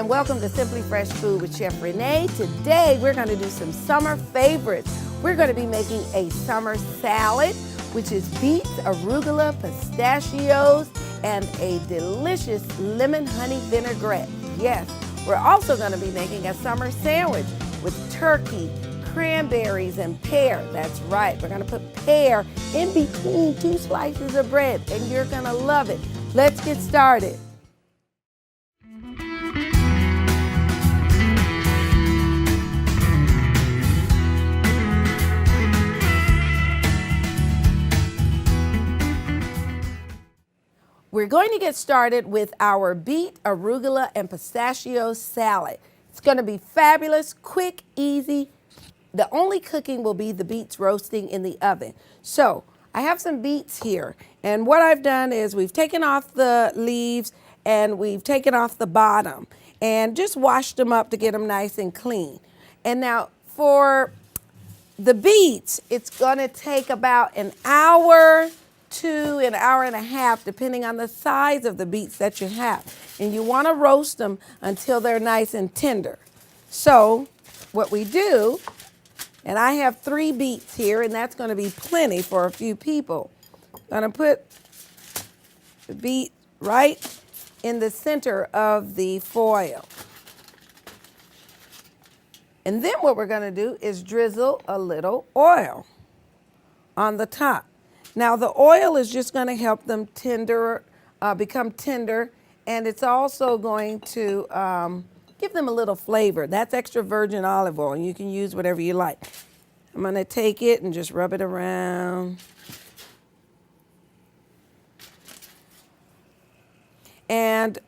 and welcome to Simply Fresh Food with Chef Renee. Today we're going to do some summer favorites. We're going to be making a summer salad, which is beets, arugula, pistachios, and a delicious lemon honey vinaigrette. Yes, we're also going to be making a summer sandwich with turkey, cranberries, and pear. That's right, we're going to put pear in between 2 slices of bread, and you're going to love it. Let's get started. We're going to get started with our beet, arugula, and pistachio salad. It's going to be fabulous, quick, easy. The only cooking will be the beets roasting in the oven. So I have some beets here, and what I've done is we've taken off the leaves and we've taken off the bottom and just washed them up to get them nice and clean. And now for the beets, it's going to take about an hour to an hour and a half, depending on the size of the beets that you have. And you want to roast them until they're nice and tender. So what we do, and I have 3 beets here, and that's going to be plenty for a few people. I'm going to put the beet right in the center of the foil. And then what we're going to do is drizzle a little oil on the top. Now the oil is just going to help them become tender, and it's also going to give them a little flavor. That's extra virgin olive oil, and you can use whatever you like. I'm going to take it and just rub it around. And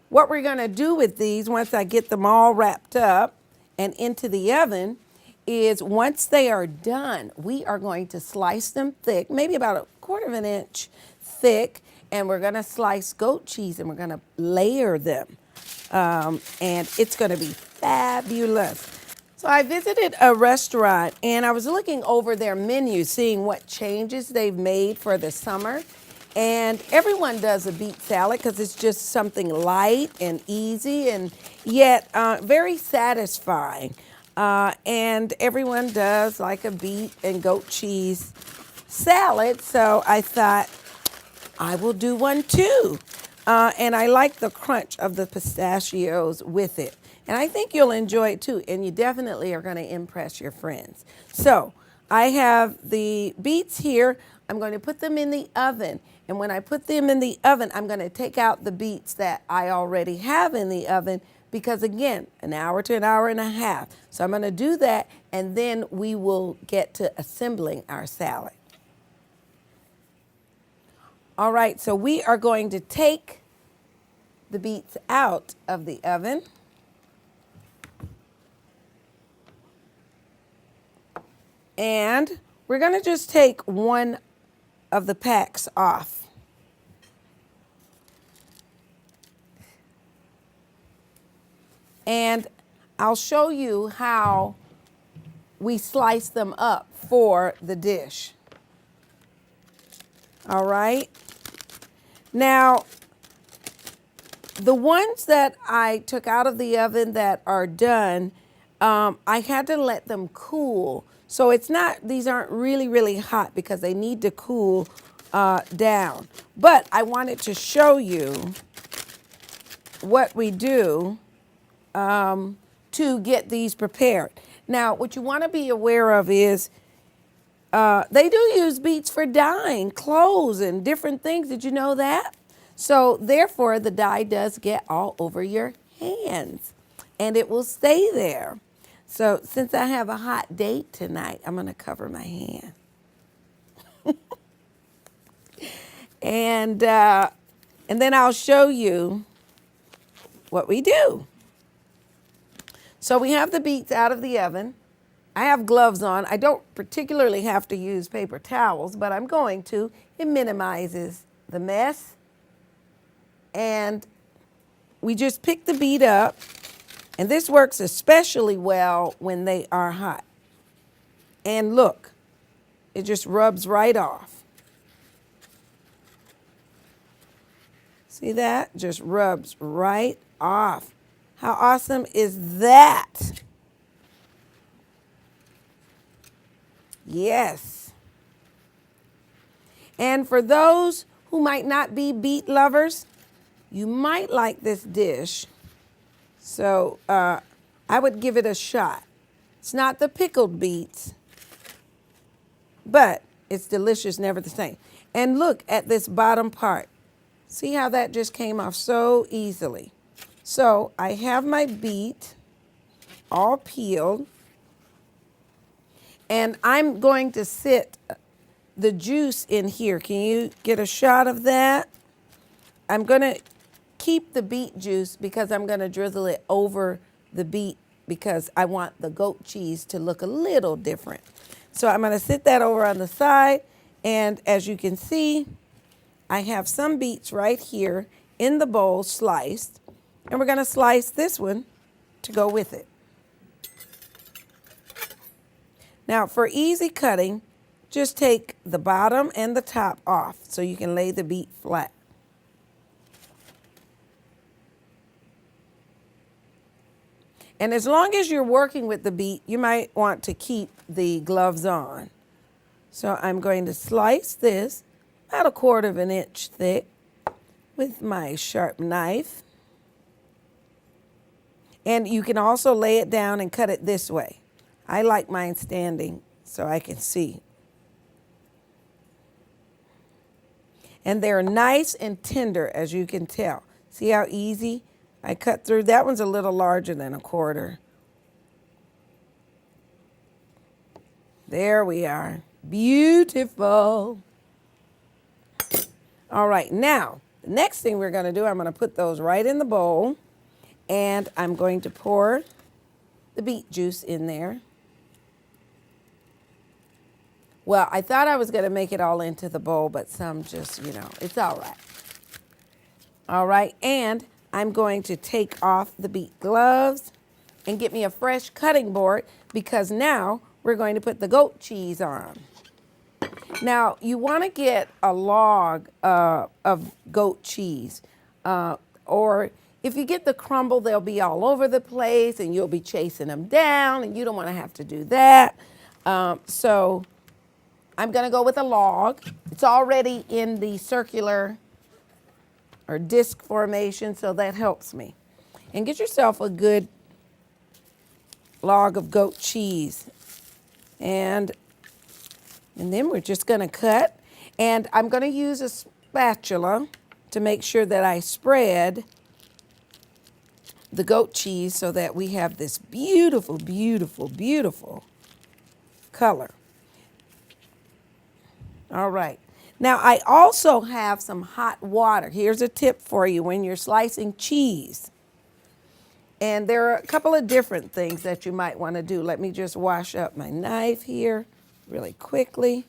what we're going to do with these, once I get them all wrapped up and into the oven, is once they are done, we are going to slice them thick, maybe about 1/4 inch thick, and we're going to slice goat cheese and we're going to layer them. And it's going to be fabulous. So I visited a restaurant and I was looking over their menu, seeing what changes they've made for the summer. And everyone does a beet salad because it's just something light and easy and yet very satisfying. And everyone does like a beet and goat cheese salad, so I thought I will do one too. And I like the crunch of the pistachios with it. And I think you'll enjoy it too, and you definitely are going to impress your friends. So I have the beets here. I'm going to put them in the oven. And when I put them in the oven, I'm going to take out the beets that I already have in the oven, because again, an hour to an hour and a half. So I'm going to do that, and then we will get to assembling our salad. All right, so we are going to take the beets out of the oven. And we're going to just take one of the packs off. And I'll show you how we slice them up for the dish. All right. Now, the ones that I took out of the oven that are done, I had to let them cool. So these aren't really, really hot because they need to cool down. But I wanted to show you what we do to get these prepared. Now, what you want to be aware of is they do use beets for dyeing clothes and different things. Did you know that? So therefore, the dye does get all over your hands and it will stay there. So since I have a hot date tonight, I'm going to cover my hand. And then I'll show you what we do. So we have the beets out of the oven. I have gloves on. I don't particularly have to use paper towels, but I'm going to. It minimizes the mess. And we just pick the beet up, and this works especially well when they are hot. And look, it just rubs right off. See that? Just rubs right off. How awesome is that? Yes. And for those who might not be beet lovers, you might like this dish. So I would give it a shot. It's not the pickled beets, but it's delicious never the same. And look at this bottom part. See how that just came off so easily. So I have my beet all peeled, and I'm going to sit the juice in here. Can you get a shot of that? I'm going to keep the beet juice because I'm going to drizzle it over the beet because I want the goat cheese to look a little different. So I'm going to sit that over on the side, and as you can see, I have some beets right here in the bowl sliced, and we're going to slice this one to go with it. Now for easy cutting, just take the bottom and the top off so you can lay the beet flat. And as long as you're working with the beet, you might want to keep the gloves on. So I'm going to slice this about 1/4 of an inch thick with my sharp knife. And you can also lay it down and cut it this way. I like mine standing so I can see. And they're nice and tender, as you can tell. See how easy I cut through? That one's a little larger than 1/4. There we are. Beautiful. All right, now, the next thing we're going to do, I'm going to put those right in the bowl, and I'm going to pour the beet juice in there. Well, I thought I was going to make it all into the bowl, but some just, it's all right. All right, and I'm going to take off the beet gloves and get me a fresh cutting board because now we're going to put the goat cheese on. Now, you want to get a log of goat cheese, or if you get the crumble, they'll be all over the place and you'll be chasing them down, and you don't want to have to do that. So I'm going to go with a log. It's already in the circular or disc formation, so that helps me. And get yourself a good log of goat cheese. And then we're just going to cut. And I'm going to use a spatula to make sure that I spread the goat cheese so that we have this beautiful, beautiful, beautiful color. All right. Now, I also have some hot water. Here's a tip for you when you're slicing cheese. And there are a couple of different things that you might want to do. Let me just wash up my knife here really quickly.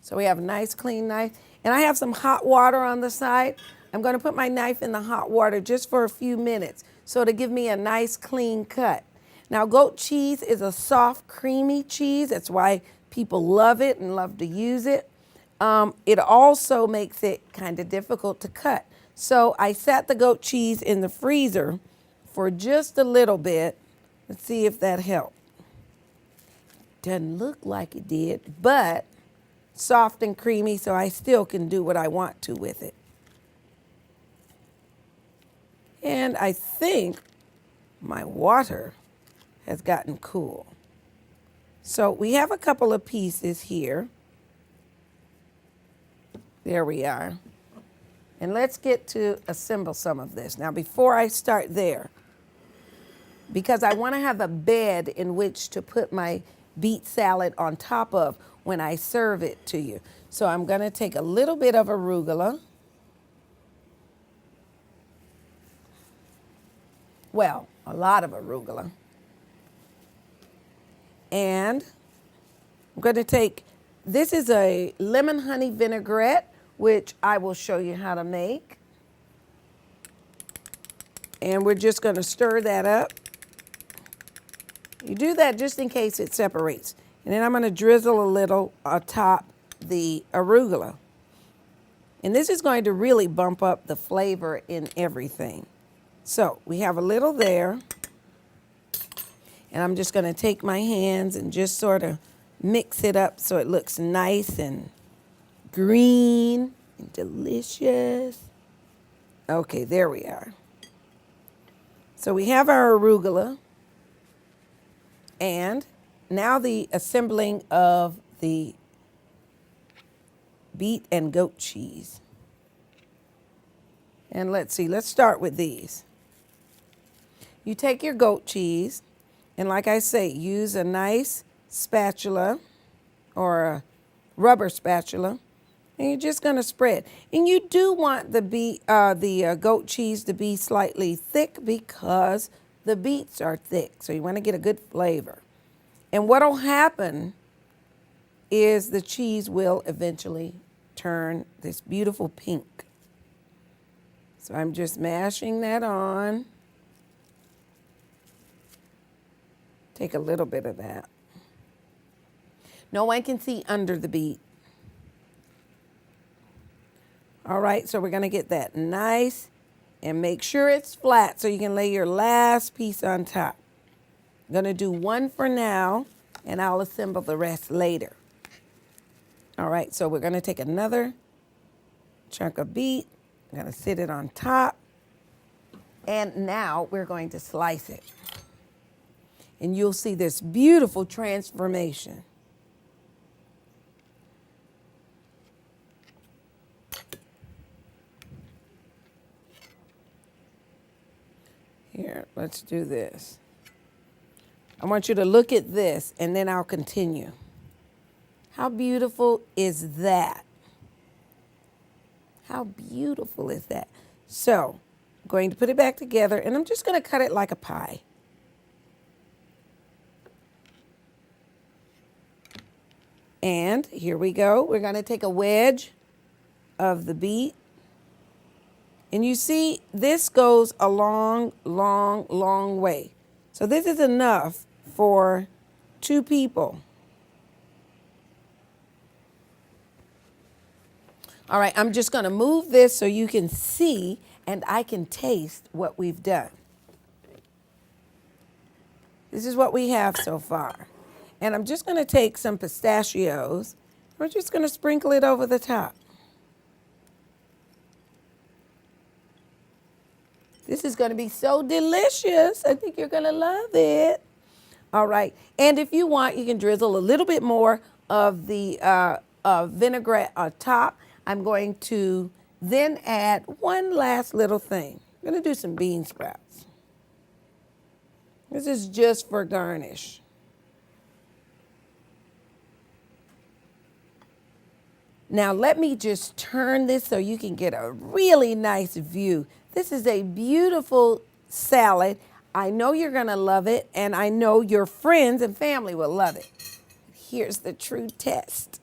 So we have a nice clean knife. And I have some hot water on the side. I'm going to put my knife in the hot water just for a few minutes so to give me a nice clean cut. Now, goat cheese is a soft, creamy cheese. That's why people love it and love to use it. It also makes it kind of difficult to cut. So I sat the goat cheese in the freezer for just a little bit. Let's see if that helped. Doesn't look like it did, but soft and creamy, so I still can do what I want to with it. And I think my water has gotten cool. So we have a couple of pieces here. There we are. And let's get to assemble some of this. Now, before I start there, because I want to have a bed in which to put my beet salad on top of when I serve it to you. So I'm going to take a little bit of arugula. Well, a lot of arugula. And I'm going to take, this is a lemon honey vinaigrette, which I will show you how to make. And we're just going to stir that up. You do that just in case it separates. And then I'm going to drizzle a little atop the arugula. And this is going to really bump up the flavor in everything. So we have a little there. And I'm just going to take my hands and just sort of mix it up so it looks nice and green and delicious. Okay, there we are. So we have our arugula. And now the assembling of the beet and goat cheese. And let's see, let's start with these. You take your goat cheese, and like I say, use a nice spatula or a rubber spatula, and you're just going to spread. And you do want the goat cheese to be slightly thick because the beets are thick, so you want to get a good flavor. And what will happen is the cheese will eventually turn this beautiful pink. So I'm just mashing that on. Take a little bit of that. No one can see under the beet. All right, so we're going to get that nice and make sure it's flat so you can lay your last piece on top. I'm going to do one for now, and I'll assemble the rest later. All right, so we're going to take another chunk of beet. I'm going to sit it on top, and now we're going to slice it. And you'll see this beautiful transformation. Here, let's do this. I want you to look at this, and then I'll continue. How beautiful is that? How beautiful is that? So, I'm going to put it back together, and I'm just going to cut it like a pie. And here we go. We're going to take a wedge of the beet. And you see, this goes a long, long, long way. So this is enough for 2 people. All right, I'm just going to move this so you can see and I can taste what we've done. This is what we have so far. And I'm just going to take some pistachios. We're just going to sprinkle it over the top. This is going to be so delicious. I think you're going to love it. All right. And if you want, you can drizzle a little bit more of the vinaigrette on top. I'm going to then add one last little thing. I'm going to do some bean sprouts. This is just for garnish. Now let me just turn this so you can get a really nice view. This is a beautiful salad. I know you're going to love it, and I know your friends and family will love it. Here's the true test.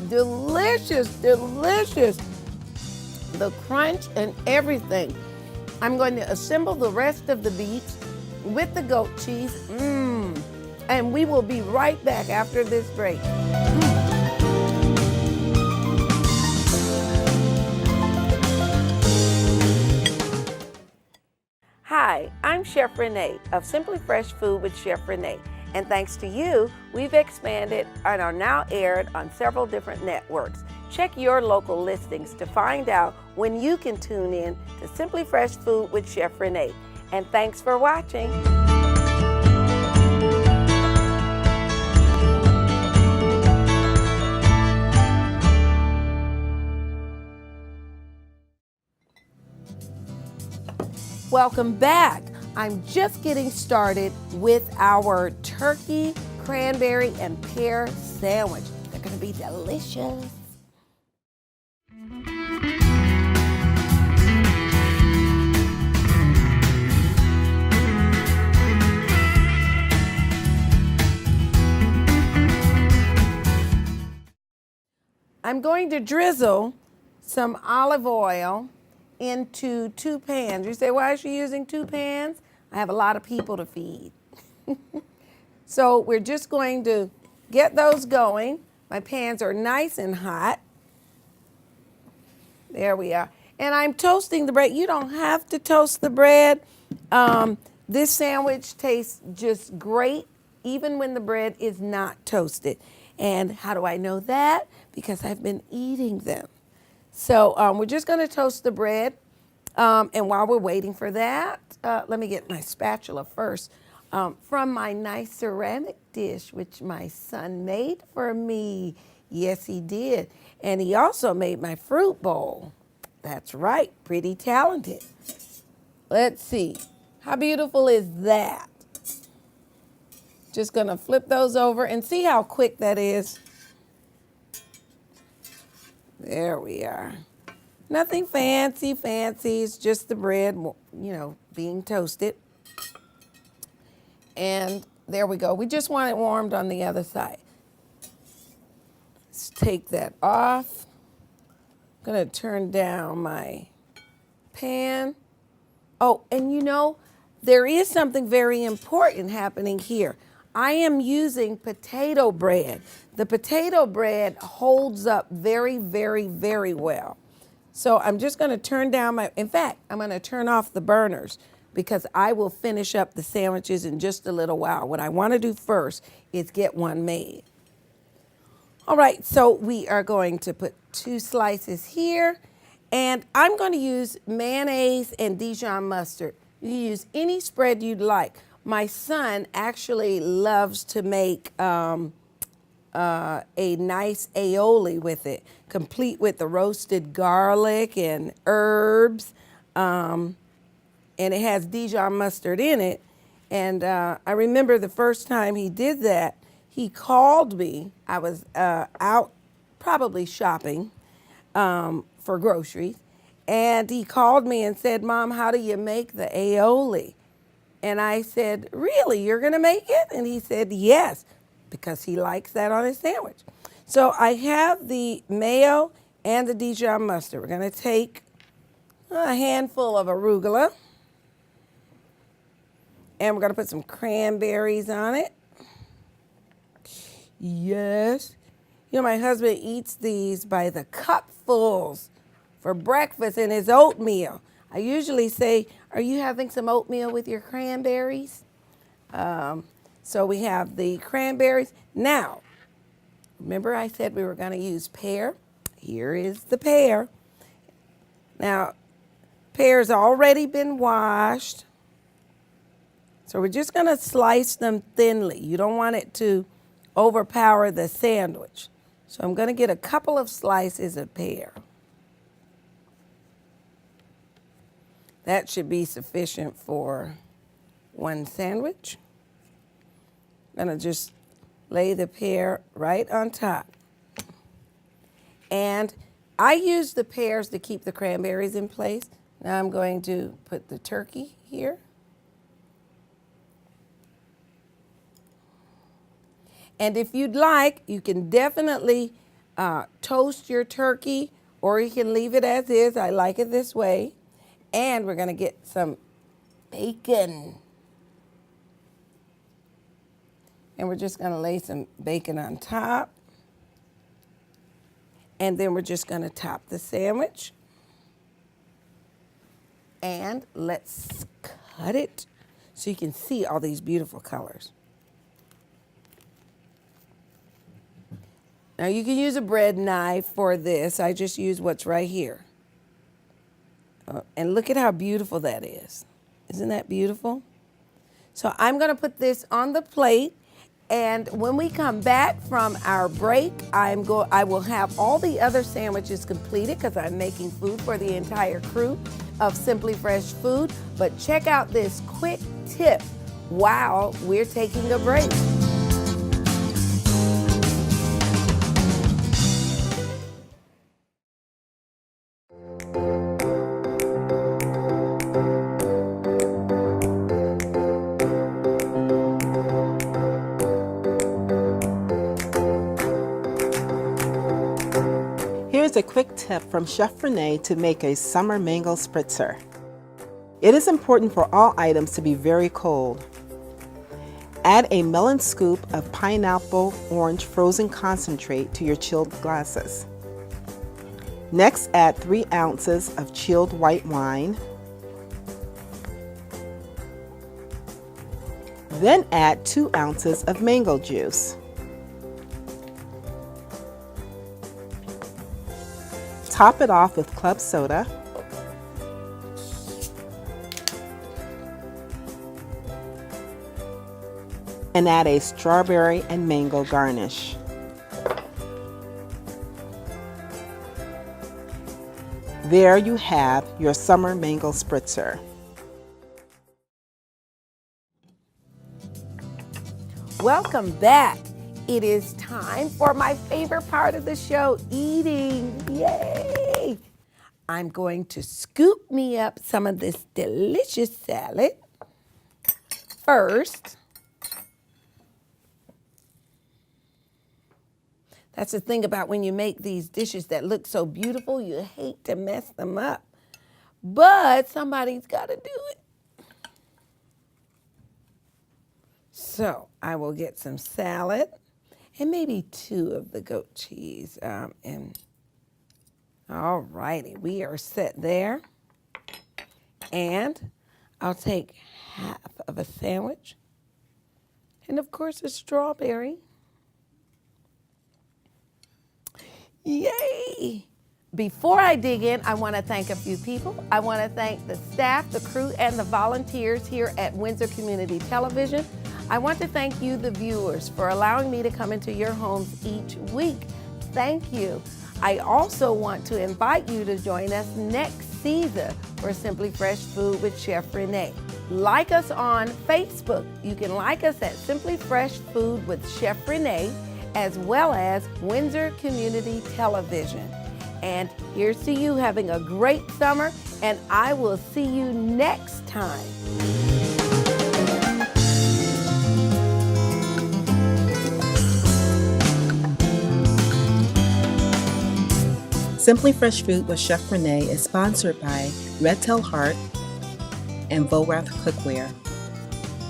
Delicious, delicious. The crunch and everything. I'm going to assemble the rest of the beets with the goat cheese. And we will be right back after this break. Hi, I'm Chef Renee of Simply Fresh Food with Chef Renee. And thanks to you, we've expanded and are now aired on several different networks. Check your local listings to find out when you can tune in to Simply Fresh Food with Chef Renee. And thanks for watching. Welcome back. I'm just getting started with our turkey, cranberry, and pear sandwich. They're going to be delicious. I'm going to drizzle some olive oil into 2 pans. You say, why is she using 2 pans? I have a lot of people to feed. So we're just going to get those going. My pans are nice and hot. There we are. And I'm toasting the bread. You don't have to toast the bread. This sandwich tastes just great, even when the bread is not toasted. And how do I know that? Because I've been eating them. So we're just going to toast the bread. And while we're waiting for that, let me get my spatula first. From my nice ceramic dish, which my son made for me. Yes, he did. And he also made my fruit bowl. That's right, pretty talented. Let's see. How beautiful is that? Just gonna flip those over and see how quick that is. There we are. Nothing fancy, it's just the bread, being toasted. And there we go. We just want it warmed on the other side. Let's take that off. I'm gonna turn down my pan. Oh, and there is something very important happening here. I am using potato bread. The potato bread holds up very, very, very well. So I'm just gonna turn down in fact, I'm gonna turn off the burners because I will finish up the sandwiches in just a little while. What I wanna do first is get one made. All right, so we are going to put 2 slices here, and I'm going to use mayonnaise and Dijon mustard. You can use any spread you'd like. My son actually loves to make a nice aioli with it, complete with the roasted garlic and herbs, and it has Dijon mustard in it. And I remember the first time he did that, he called me. I was out probably shopping for groceries. And he called me and said, Mom, how do you make the aioli? And I said, really, you're going to make it? And he said, yes, because he likes that on his sandwich. So I have the mayo and the Dijon mustard. We're going to take a handful of arugula. And we're going to put some cranberries on it. Yes. My husband eats these by the cupfuls for breakfast in his oatmeal. I usually say, are you having some oatmeal with your cranberries? So we have the cranberries. Now, remember I said we were going to use pear? Here is the pear. Now, pear's already been washed. So we're just going to slice them thinly. You don't want it to overpower the sandwich. So I'm going to get a couple of slices of pear. That should be sufficient for one sandwich. I'm going to just lay the pear right on top. And I use the pears to keep the cranberries in place. Now I'm going to put the turkey here. And if you'd like, you can definitely toast your turkey, or you can leave it as is. I like it this way. And we're going to get some bacon. And we're just going to lay some bacon on top. And then we're just going to top the sandwich. And let's cut it so you can see all these beautiful colors. Now you can use a bread knife for this. I just use what's right here. And look at how beautiful that is. Isn't that beautiful? So I'm going to put this on the plate. And when we come back from our break, I will have all the other sandwiches completed because I'm making food for the entire crew of Simply Fresh Food. But check out this quick tip while we're taking a break. Here's a quick tip from Chef Renee to make a summer mango spritzer. It is important for all items to be very cold. Add a melon scoop of pineapple orange frozen concentrate to your chilled glasses. Next, add 3 ounces of chilled white wine. Then add 2 ounces of mango juice. Top it off with club soda. And add a strawberry and mango garnish. There you have your summer mango spritzer. Welcome back. It is time for my favorite part of the show, eating. Yay! I'm going to scoop me up some of this delicious salad. First, that's the thing about when you make these dishes that look so beautiful, you hate to mess them up. But somebody's got to do it. So I will get some salad and maybe 2 of the goat cheese. All righty, we are set there. And I'll take half of a sandwich. And of course, a strawberry. Yay! Before I dig in, I want to thank a few people. I want to thank the staff, the crew, and the volunteers here at Windsor Community Television. I want to thank you, the viewers, for allowing me to come into your homes each week. Thank you. I also want to invite you to join us next season for Simply Fresh Food with Chef Renee. Like us on Facebook. You can like us at Simply Fresh Food with Chef Renee, as well as Windsor Community Television. And here's to you having a great summer, and I will see you next time. Simply Fresh Food with Chef Renee is sponsored by Red Tail Heart and Vorath Cookware.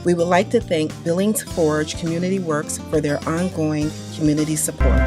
We would like to thank Billings Forge Community Works for their ongoing community support.